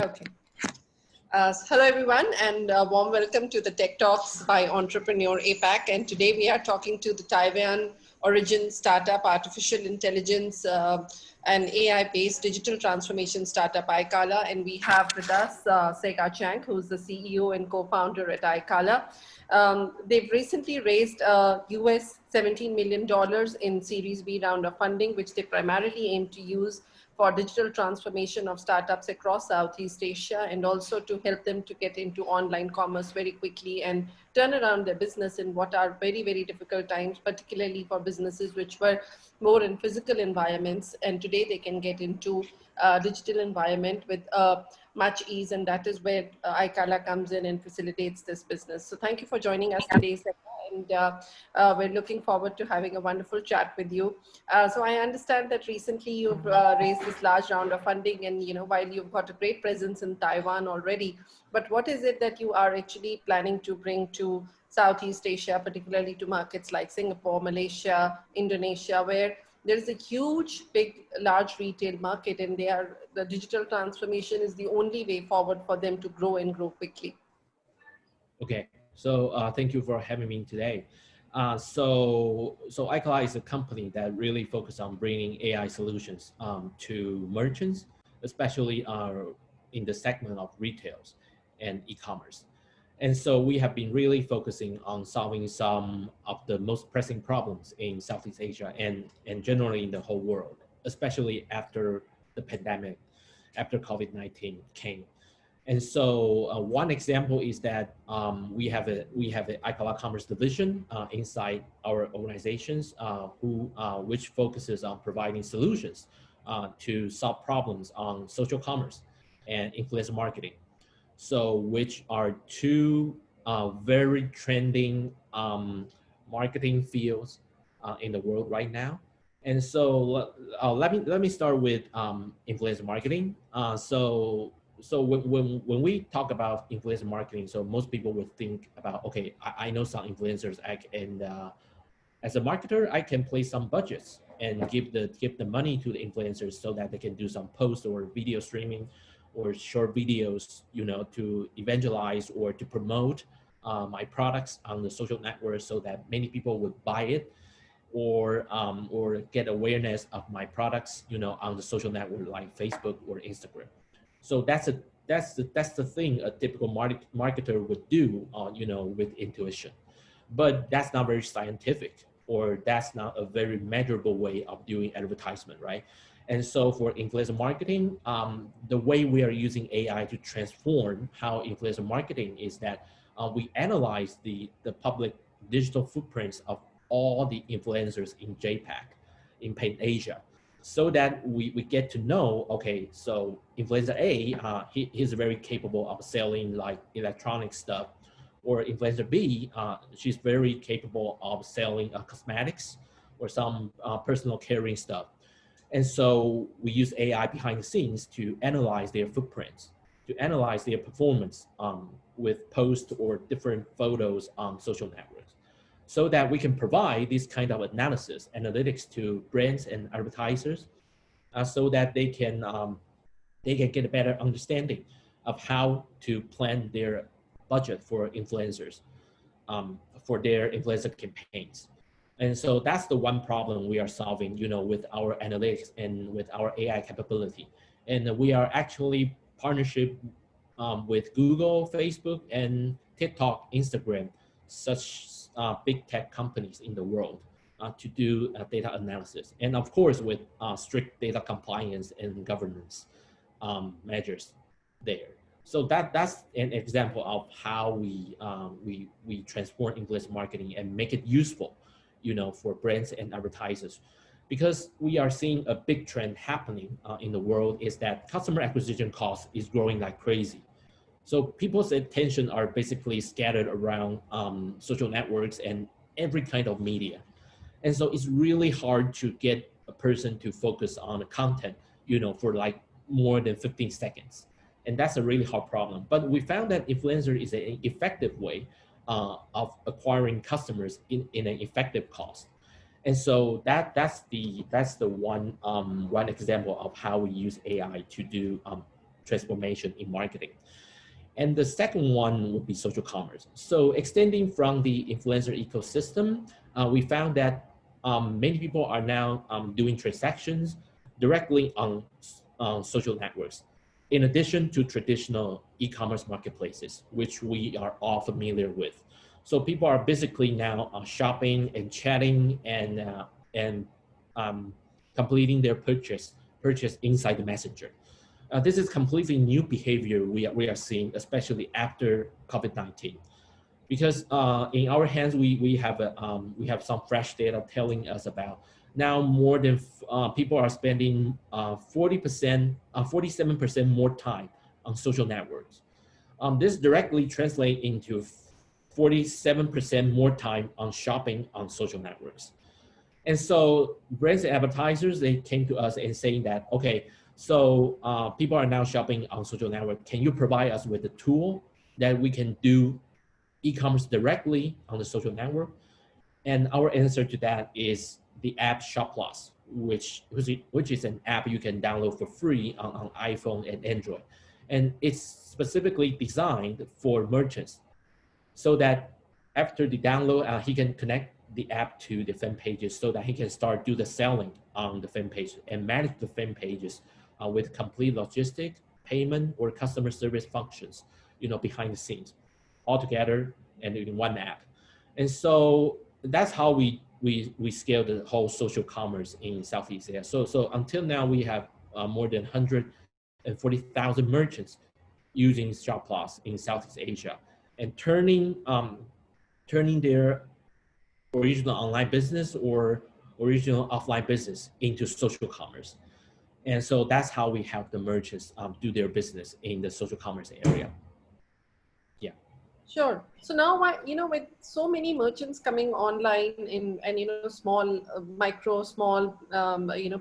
Okay. Hello, everyone, and a warm welcome to the Tech Talks by Entrepreneur APAC. And today we are talking to the Taiwan origin startup, artificial intelligence and AI-based digital transformation startup, iKala. And we have with us Sega Cheng, who's the CEO and co-founder at iKala. They've recently raised US $17 million in Series B round of funding, which they primarily aim to use for digital transformation of startups across Southeast Asia, and also to help them to get into online commerce very quickly and turn around their business in what are very, very difficult times, particularly for businesses which were more in physical environments. And today they can get into digital environment with much ease, and that is where iKala comes in and facilitates this business. So thank you for joining us today, Seka, and we're looking forward to having a wonderful chat with you. So I understand that recently you've raised this large round of funding, and while you've got a great presence in Taiwan already, but what is it that you are actually planning to bring to Southeast Asia, particularly to markets like Singapore, Malaysia, Indonesia, where there is a huge, large retail market, and the digital transformation is the only way forward for them to grow and grow quickly. Okay, so thank you for having me today. So iKala is a company that really focuses on bringing AI solutions to merchants, especially in the segment of retails and e-commerce. And so we have been really focusing on solving some of the most pressing problems in Southeast Asia and generally in the whole world, especially after the pandemic, after COVID-19 came. And so one example is that we have an iKala Commerce division inside our organizations which focuses on providing solutions to solve problems on social commerce and influencer marketing. So which are two very trending marketing fields in the world right now. And so let me start with influencer marketing. So when we talk about influencer marketing, so most people would think about, okay, I know some influencers, and as a marketer, I can place some budgets and give the money to the influencers so that they can do some post or video streaming or short videos, to evangelize or to promote my products on the social network so that many people would buy it or get awareness of my products, on the social network like Facebook or Instagram. So that's the thing a typical marketer would do, with intuition, but that's not very scientific, or that's not a very measurable way of doing advertisement, right? And so for influencer marketing, the way we are using AI to transform how influencer marketing is that we analyze the public digital footprints of all the influencers in JPAC, in Pan Asia, so that we get to know, okay, so influencer A, he's very capable of selling like electronic stuff, or influencer B, she's very capable of selling cosmetics or some personal caring stuff. And so we use AI behind the scenes to analyze their footprints, to analyze their performance with posts or different photos on social networks, so that we can provide this kind of analytics to brands and advertisers, so that they can get a better understanding of how to plan their budget for influencers, for their influencer campaigns. And so that's the one problem we are solving, with our analytics and with our AI capability. And we are actually partnership with Google, Facebook, and TikTok, Instagram, such big tech companies in the world to do data analysis. And of course, with strict data compliance and governance measures there. So that's an example of how we transform influencer marketing and make it useful, for brands and advertisers, because we are seeing a big trend happening in the world is that customer acquisition cost is growing like crazy. So people's attention are basically scattered around social networks and every kind of media. And so it's really hard to get a person to focus on the content, for like more than 15 seconds. And that's a really hard problem. But we found that influencer is an effective way of acquiring customers in an effective cost. And so that's the one example of how we use AI to do transformation in marketing. And the second one would be social commerce. So extending from the influencer ecosystem, we found that many people are now doing transactions directly on social networks, in addition to traditional e-commerce marketplaces, which we are all familiar with. So people are basically now shopping and chatting and completing their purchase inside the messenger. This is completely new behavior we are seeing, especially after COVID-19, because in our hands we have some fresh data telling us about now more than people are spending 40%, 47% more time on social networks. This directly translates into 47% more time on shopping on social networks. And so brands and advertisers, they came to us and saying that, okay, so people are now shopping on social network. Can you provide us with a tool that we can do e-commerce directly on the social network? And our answer to that is the app Shop Plus, which is an app you can download for free on iPhone and Android. And it's specifically designed for merchants so that after the download, he can connect the app to the fan pages so that he can start do the selling on the fan page and manage the fan pages with complete logistic, payment, or customer service functions, behind the scenes, all together and in one app. And so that's how we scale the whole social commerce in Southeast Asia. So until now, we have more than 140,000 merchants using Shop Plus in Southeast Asia, and turning their original online business or original offline business into social commerce. And so that's how we help the merchants do their business in the social commerce area. Yeah. Sure. So now, with so many merchants coming online and small, small,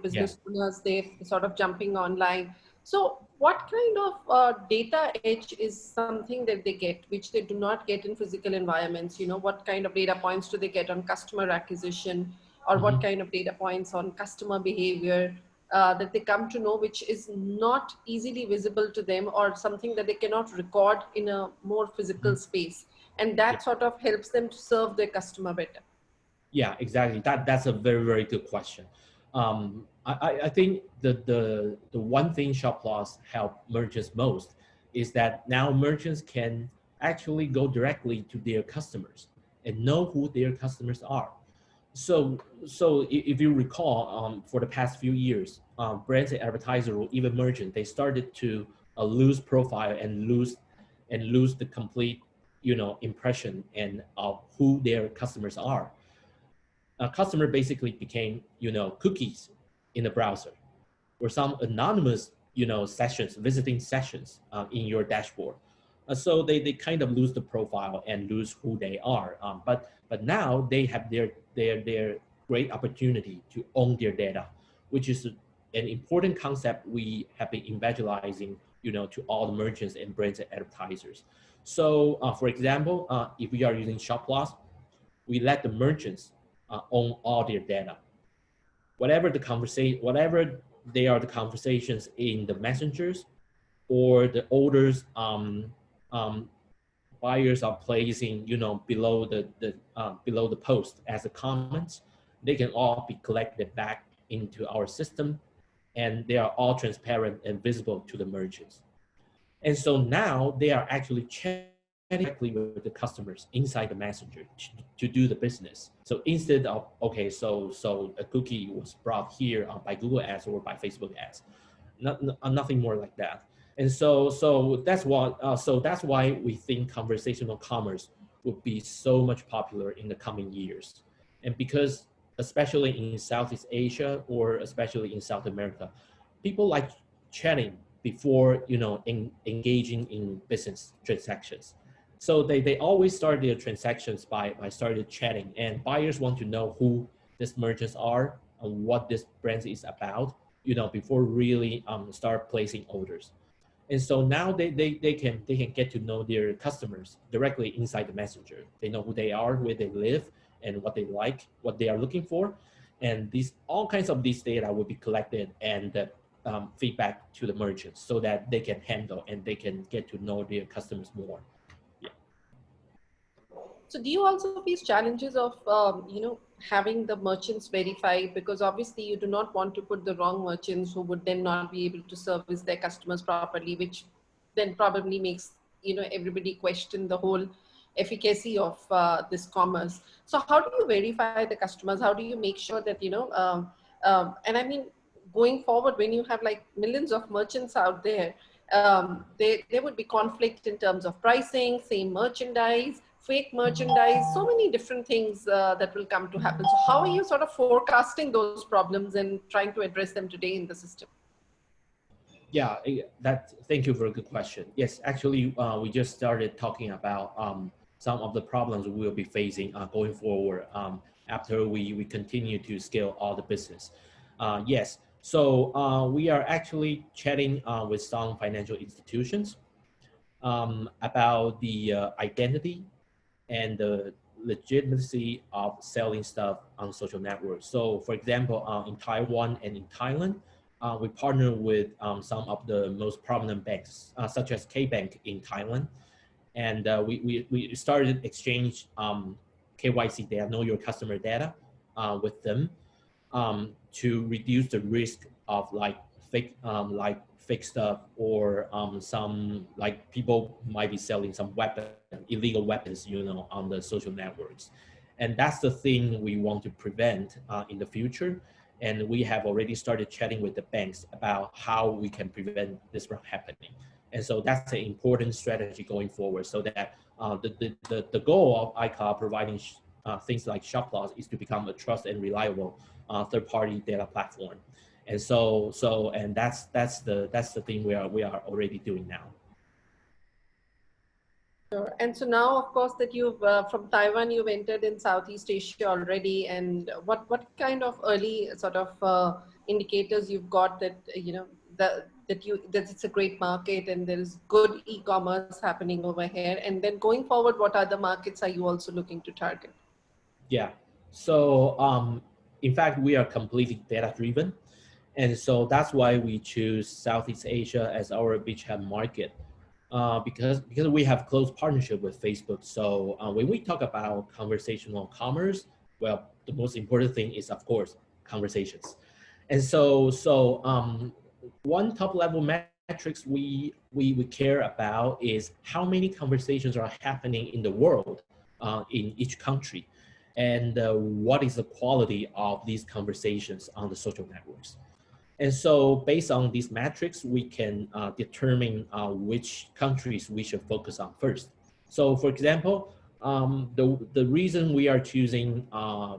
business owners, they're sort of jumping online. So what kind of data edge is something that they get, which they do not get in physical environments? What kind of data points do they get on customer acquisition, or what kind of data points on customer behavior that they come to know, which is not easily visible to them, or something that they cannot record in a more physical space, and that sort of helps them to serve their customer better? Yeah, exactly. That's a very, very good question. I think the one thing Shop Plus help merchants most is that now merchants can actually go directly to their customers and know who their customers are. So if you recall, for the past few years, brands and advertisers or even merchants, they started to lose profile and lose the complete impression and of who their customers are. A customer basically became cookies in the browser, or some anonymous visiting sessions in your dashboard. So they kind of lose the profile and lose who they are. But now they have their great opportunity to own their data, which is an important concept we have been evangelizing to all the merchants and brands and advertisers. So for example, if we are using Shop Plus, we let the merchants own all their data. Whatever they are the conversations in the messengers or the orders buyers are placing below the post as a comments, they can all be collected back into our system, and they are all transparent and visible to the merchants. And so now they are actually chatting directly with the customers inside the messenger to do the business. So instead of, okay, so a cookie was brought here by Google Ads or by Facebook Ads, nothing more like that. And so that's why we think conversational commerce would be so much popular in the coming years. And because especially in Southeast Asia or especially in South America, people like chatting before engaging in business transactions. So they always start their transactions by started chatting, and buyers want to know who these merchants are and what this brand is about, before really start placing orders. And so now they can get to know their customers directly inside the messenger. They know who they are, where they live, and what they like, what they are looking for. And all kinds of these data will be collected and feedback to the merchants so that they can handle and they can get to know their customers more. Yeah. So do you also face challenges of, having the merchants verified? Because obviously you do not want to put the wrong merchants who would then not be able to service their customers properly, which then probably makes, everybody question the whole efficacy of this commerce. So how do you verify the customers? How do you make sure that, and I mean, going forward, when you have like millions of merchants out there, there would be conflict in terms of pricing, same merchandise, fake merchandise, so many different things that will come to happen. So how are you sort of forecasting those problems and trying to address them today in the system? Yeah, thank you for a good question. Yes, actually, we just started talking about some of the problems we will be facing going forward after we continue to scale all the business. Yes, so we are actually chatting with some financial institutions about the identity and the legitimacy of selling stuff on social networks. So for example, in Taiwan and in Thailand, we partner with some of the most prominent banks, such as K-Bank in Thailand. And we started exchange KYC data, know your customer data with them to reduce the risk of like fake stuff or some like people might be selling some illegal weapons, on the social networks. And that's the thing we want to prevent in the future. And we have already started chatting with the banks about how we can prevent this from happening. And so that's an important strategy going forward, so that the goal of iKala providing things like shop loss is to become a trusted and reliable third-party data platform. And and that's the thing we are already doing now. Sure. And so now, of course, that you've from Taiwan, you've entered in Southeast Asia already. And what kind of early sort of indicators you've got that that it's a great market and there is good e-commerce happening over here? And then going forward, what other markets are you also looking to target? Yeah. So in fact, we are completely data driven. And so that's why we choose Southeast Asia as our beachhead market, because we have close partnership with Facebook. So when we talk about conversational commerce, well, the most important thing is, of course, conversations. And so one top level metrics we care about is how many conversations are happening in the world in each country, and what is the quality of these conversations on the social networks. And so based on these metrics, we can determine which countries we should focus on first. So for example, the reason we are choosing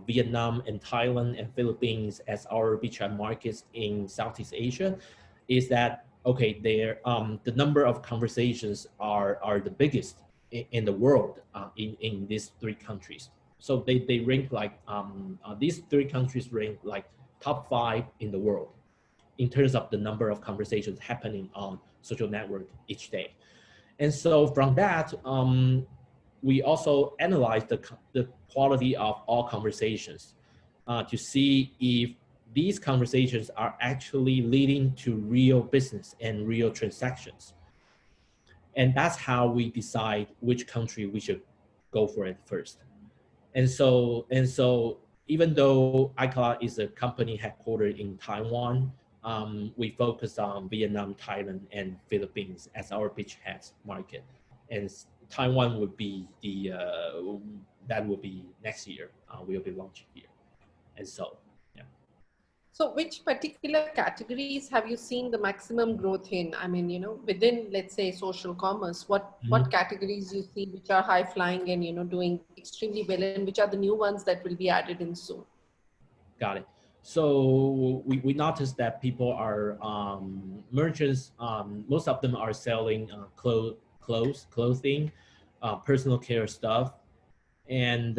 Vietnam and Thailand and Philippines as our beachhead markets in Southeast Asia is that, okay, the number of conversations are the biggest in the world in these three countries. So they rank like, these three countries rank like top 5 in the world in terms of the number of conversations happening on social network each day. And so from that, we also analyze the quality of all conversations to see if these conversations are actually leading to real business and real transactions. And that's how we decide which country we should go for it first. And so even though iKala is a company headquartered in Taiwan, we focus on Vietnam, Thailand, and Philippines as our beachhead market. And Taiwan would be that will be next year. We'll be launching here. And so, yeah. So which particular categories have you seen the maximum growth in? I mean, within, let's say, social commerce, what categories you see which are high flying and, doing extremely well, and which are the new ones that will be added in soon? Got it. So we noticed that people are, merchants, most of them are selling clothing, personal care stuff, and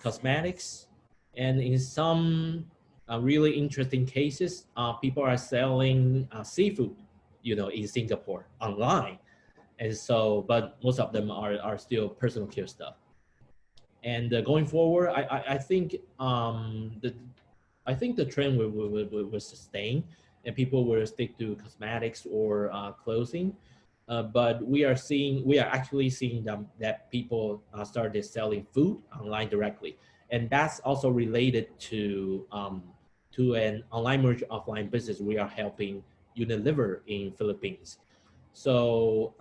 cosmetics. And in some really interesting cases, people are selling seafood, in Singapore online. And so, but most of them are still personal care stuff. And going forward, I think the trend will sustain, and people will stick to cosmetics or clothing. But we are actually seeing them that people started selling food online directly, and that's also related to an online merge offline business we are helping Unilever in Philippines. So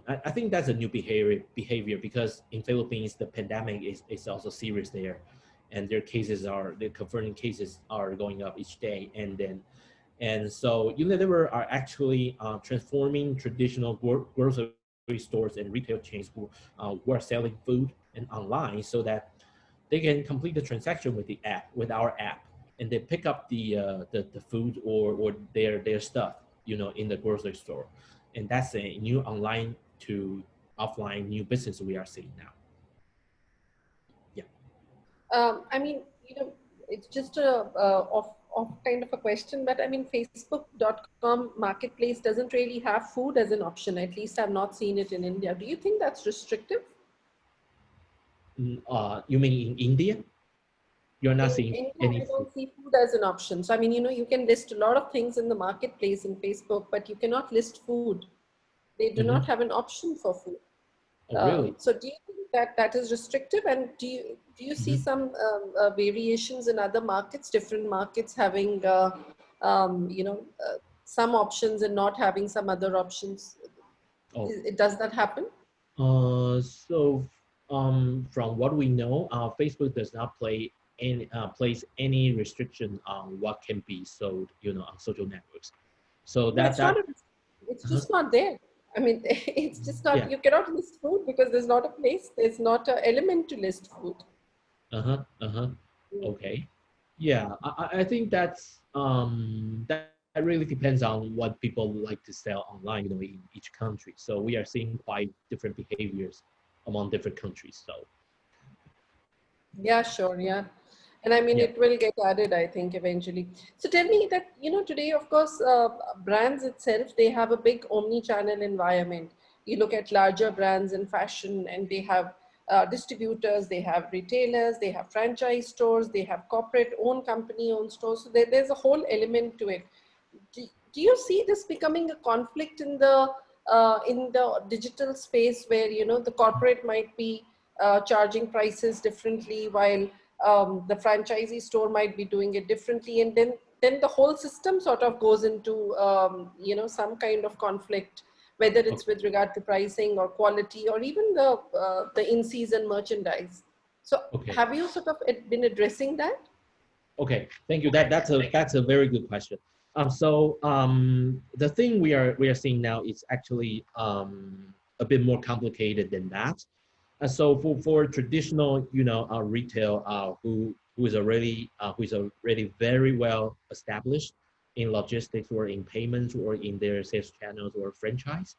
I think that's a new behavior because in Philippines the pandemic is also serious there, and the confirmed cases are going up each day, and so Unilever are actually transforming traditional grocery stores and retail chains who are selling food and online so that they can complete the transaction with the app, with our app, and they pick up the food or their stuff, in the grocery store, and that's a new online to offline new business we are seeing now. Yeah. I mean, it's just off kind of a question, but I mean, Facebook.com marketplace doesn't really have food as an option. At least I've not seen it in India. Do you think that's restrictive? You mean in India? You're not In seeing India, any I food? don't see food as an option. So, I mean, you can list a lot of things in the marketplace in Facebook, but you cannot list food. They do not Mm-hmm. have an option for food. Oh, really? So do you think that that is restrictive? And do you see Mm-hmm. some variations in other markets, different markets having some options and not having some other options? Oh, Does that happen? so from what we know, Facebook does not place any restriction on what can be sold, on social networks. So No, that it's not. that It's uh just not there. I mean, it's just not. yeah. You cannot list food because there's not a place. There's not an element to list food. Uh-huh. Uh-huh. Mm. Okay. Yeah, I think that really depends on what people like to sell online, in each country. So we are seeing quite different behaviors among different countries. So Yeah, sure. Yeah. And I mean, yeah. it will get added, I think, eventually. So tell me that, today, of course, brands itself, they have a big omni-channel environment. You look at larger brands in fashion and they have distributors, they have retailers, they have franchise stores, they have corporate owned company owned stores. So there's a whole element to it. Do you see this becoming a conflict in the digital space where the corporate might be charging prices differently while the franchisee store might be doing it differently, and then the whole system sort of goes into some kind of conflict, whether it's Okay. with regard to pricing or quality or even the in-season merchandise. So Okay. have you sort of been addressing that? Okay, thank you. That's a very good question. The thing we are seeing now is actually a bit more complicated than that. So for traditional, retail, who is already very well established in logistics or in payments or in their sales channels or franchise,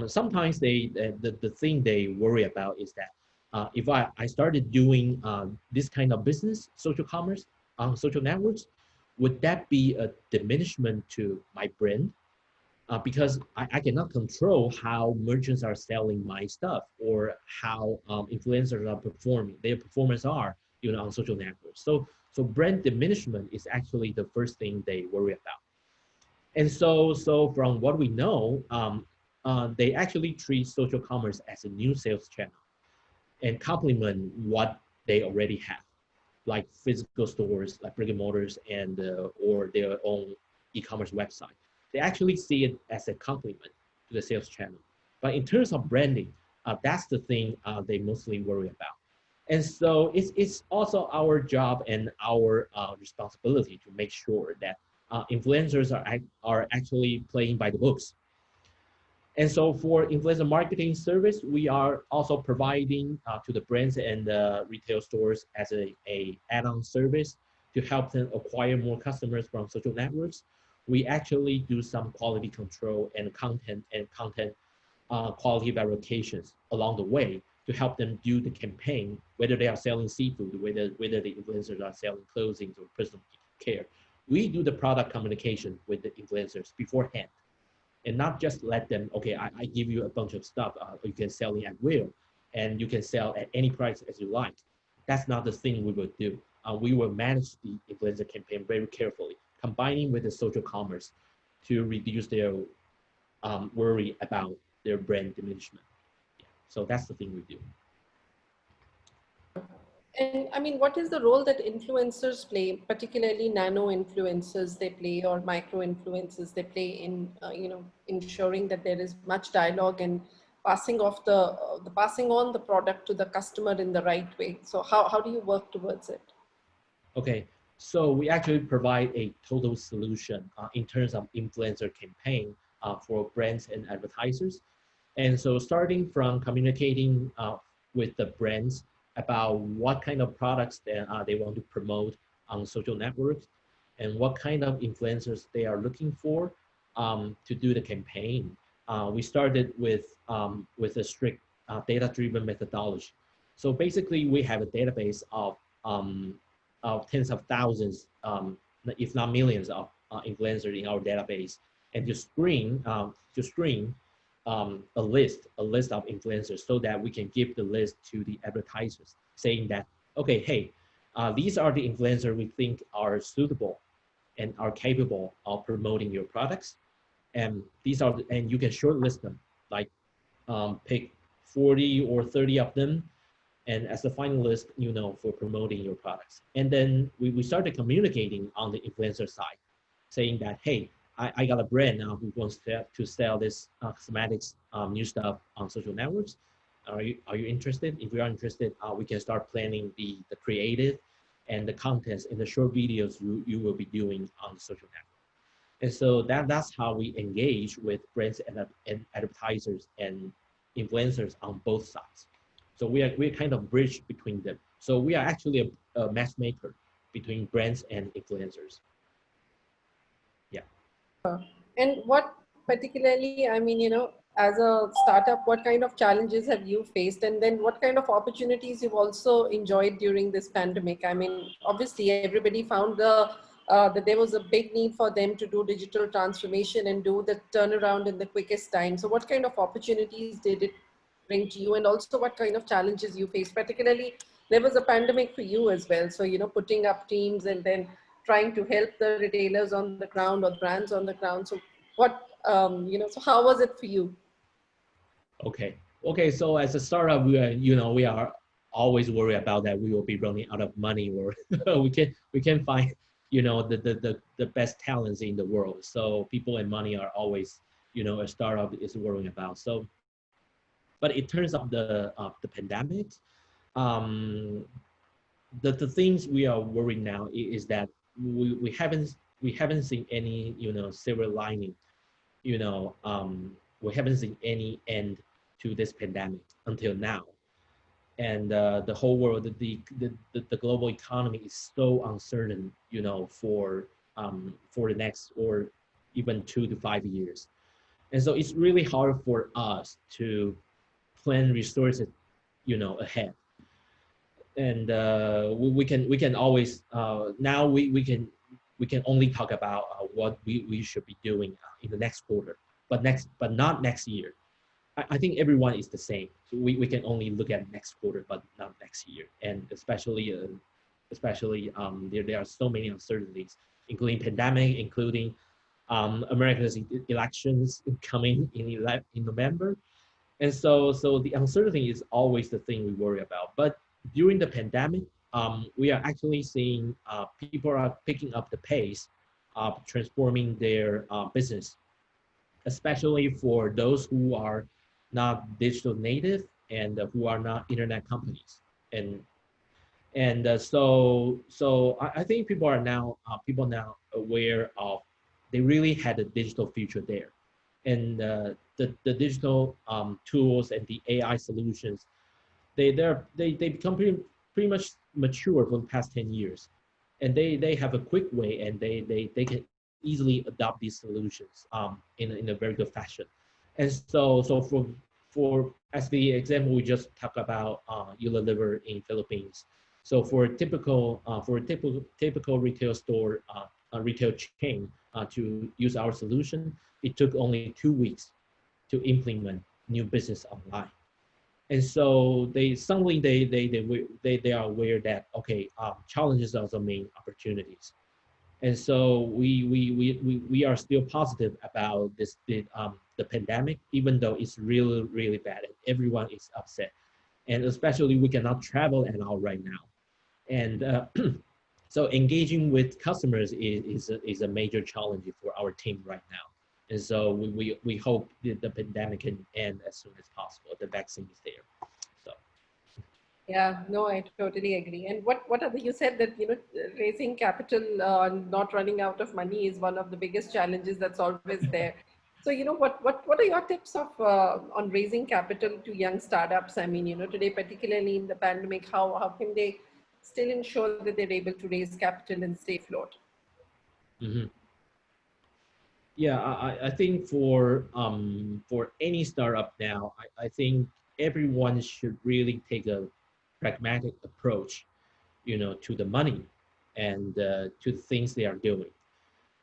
sometimes the thing they worry about is that if I started doing this kind of business, social commerce on social networks, would that be a diminishment to my brand? Because I cannot control how merchants are selling my stuff or how influencers are performing, their performance are, on social networks. So brand diminishment is actually the first thing they worry about. And so from what we know, they actually treat social commerce as a new sales channel and complement what they already have, like physical stores, like brick and mortars, and or their own e-commerce website. They actually see it as a complement to the sales channel. But in terms of branding, that's the thing they mostly worry about. And so it's also our job and our responsibility to make sure that influencers are actually playing by the books. And so for influencer marketing service, we are also providing to the brands and the retail stores as a add-on service to help them acquire more customers from social networks. We actually do some quality control and content quality verifications along the way to help them do the campaign, whether they are selling seafood, whether the influencers are selling clothing or personal care. We do the product communication with the influencers beforehand and not just let them, okay, I give you a bunch of stuff, you can sell it at will, and you can sell at any price as you like. That's not the thing we will do. We will manage the influencer campaign very carefully combining with the social commerce to reduce their worry about their brand diminishment. Yeah. So that's the thing we do. And I mean, what is the role that influencers play, particularly nano influencers they play or micro influencers they play in, ensuring that there is much dialogue and passing off the passing on the product to the customer in the right way. So how do you work towards it? Okay, so we actually provide a total solution in terms of influencer campaign for brands and advertisers. And so starting from communicating with the brands about what kind of products that they want to promote on social networks and what kind of influencers they are looking for to do the campaign. We started with a strict data-driven methodology. So basically, we have a database of tens of thousands, if not millions, of influencers in our database, and to screen a list of influencers so that we can give the list to the advertisers, saying that, okay, hey, these are the influencers we think are suitable and are capable of promoting your products, and and you can shortlist them, like pick 40 or 30 of them and as a finalist, for promoting your products. And then we started communicating on the influencer side, saying that, hey, I got a brand now who wants to sell this cosmetics new stuff on social networks. Are you interested? If you are interested, we can start planning the creative and the contents and the short videos you will be doing on the social network. And so that's how we engage with brands and advertisers and influencers on both sides. So we're kind of bridge between them. So we are actually a matchmaker between brands and influencers. Yeah. And what particularly, I mean, as a startup, what kind of challenges have you faced? And then what kind of opportunities you've also enjoyed during this pandemic? I mean, obviously everybody found that there was a big need for them to do digital transformation and do the turnaround in the quickest time. So what kind of opportunities did it bring to you? And also what kind of challenges you faced? Particularly, there was a pandemic for you as well. So, putting up teams and then trying to help the retailers on the ground or brands on the ground. So so how was it for you? Okay. So as a startup, we are always worried about that we will be running out of money, or we can find the best talents in the world. So people and money are always a startup is worrying about. So, but in terms of the pandemic, um, the things we are worried now is that we haven't seen any silver lining. you know we haven't seen any end to this pandemic until now, and the whole world, the global economy is so uncertain, for the next or even 2 to 5 years. And so it's really hard for us to plan resources ahead. And we can always now we can only talk about what we should be doing in the next quarter, but not next year. I think everyone is the same. So we can only look at next quarter, but not next year. And especially there are so many uncertainties, including pandemic, including America's elections coming in November. And so the uncertainty is always the thing we worry about. But during the pandemic, we are actually seeing people are picking up the pace of transforming their business, especially for those who are not digital native and who are not internet companies. And I think people now aware of, they really had a digital future there, and the digital tools and the AI solutions, they become pretty much mature for the past 10 years, and they have a quick way, and they can easily adopt these solutions in a very good fashion. And so for as the example we just talked about, Unilever in Philippines. So for a typical retail store, a retail chain to use our solution, it took only 2 weeks to implement new business online. And so they suddenly they are aware that, okay, challenges also mean opportunities. And so we are still positive about the pandemic, even though it's really, really bad and everyone is upset. And especially we cannot travel at all right now. And so engaging with customers is a major challenge for our team right now. And so we hope the pandemic can end as soon as possible. The vaccine is there. So. Yeah, no, I totally agree. And what other you said that raising capital, not running out of money is one of the biggest challenges that's always there. So what are your tips of on raising capital to young startups? I mean, today particularly in the pandemic, how can they still ensure that they're able to raise capital and stay afloat? Mhm. Yeah, I think for any startup now, I think everyone should really take a pragmatic approach, to the money and to the things they are doing.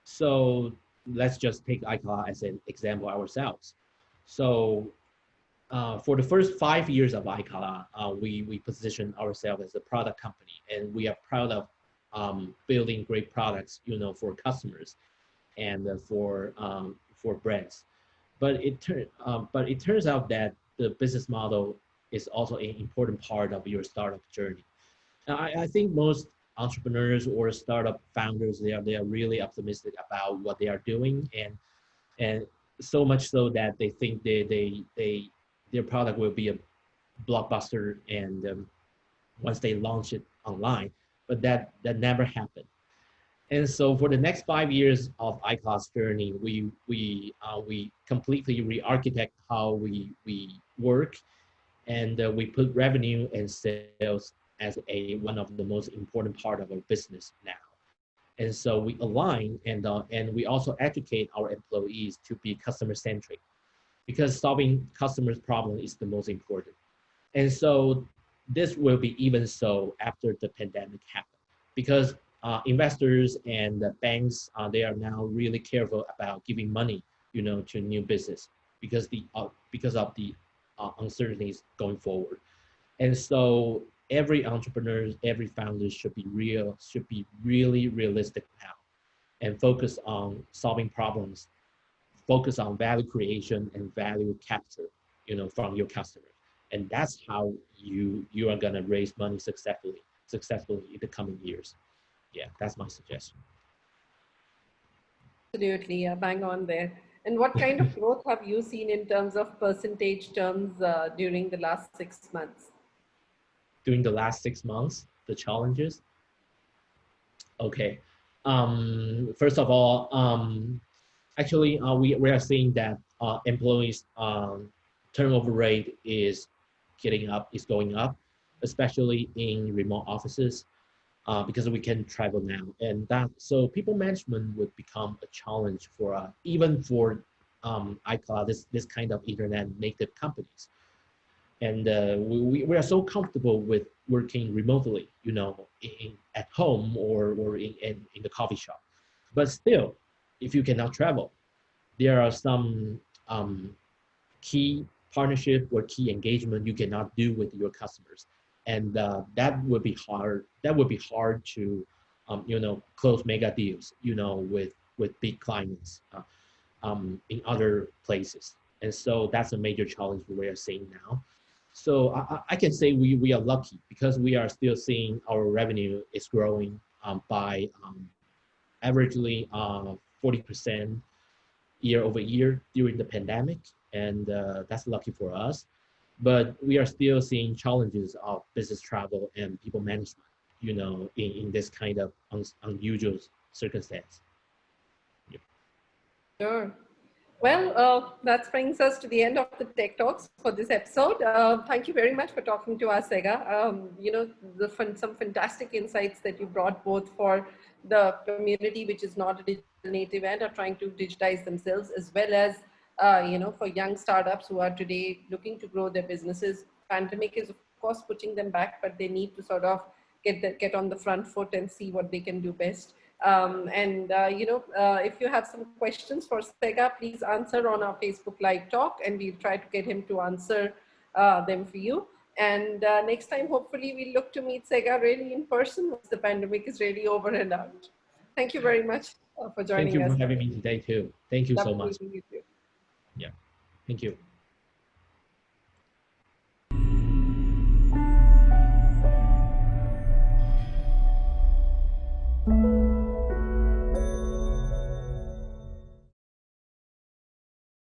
So let's just take iKala as an example ourselves. So for the first 5 years of iKala, we position ourselves as a product company, and we are proud of building great products, for customers and for brands. But it turns out that the business model is also an important part of your startup journey. Now, I think most entrepreneurs or startup founders they are really optimistic about what they are doing, and so much so that they think their product will be a blockbuster and once they launch it online, but that never happened. And so for the next 5 years of iKala's journey, we completely re-architect how we work, and we put revenue and sales as one of the most important part of our business now. And so we align and we also educate our employees to be customer centric, because solving customers' problem is the most important. And so this will be even so after the pandemic happened, because investors and the banks, they are now really careful about giving money, to new business, because of the uncertainties going forward. And so every entrepreneur, every founder should be really realistic now, and focus on solving problems, focus on value creation and value capture, from your customers. And that's how you are gonna raise money successfully in the coming years. Yeah, that's my suggestion. Absolutely, yeah, bang on there. And what kind of growth have you seen in terms of percentage terms during the last 6 months? During the last 6 months, the challenges. Okay. First of all, actually, we are seeing that employees turnover rate is going up, especially in remote offices, because we can travel now, and that so people management would become a challenge for even for iCloud, this kind of internet native companies. And we are so comfortable with working remotely, at home or in the coffee shop. But still, if you cannot travel, there are some key partnership or key engagement you cannot do with your customers, and that would be hard. That would be hard to, close mega deals, with big clients in other places. And so that's a major challenge we are seeing now. So I can say we are lucky, because we are still seeing our revenue is growing by averagely 40% year over year during the pandemic, and that's lucky for us. But we are still seeing challenges of business travel and people management, in this kind of unusual circumstance. Yep. Sure. Well, that brings us to the end of the Tech Talks for this episode. Thank you very much for talking to us, Sega. Some fantastic insights that you brought, both for the community, which is not a digital native and are trying to digitize themselves, as well as, for young startups who are today looking to grow their businesses. Pandemic is, of course, putting them back, but they need to sort of get on the front foot and see what they can do best. If you have some questions for Sega, please answer on our Facebook Live talk, and we'll try to get him to answer them for you. And next time, hopefully, we'll look to meet Sega really in person once the pandemic is really over and out. Thank you very much for Thank joining you us. for having me today too. Thank you Love so much. meeting with you. Yeah. Thank you.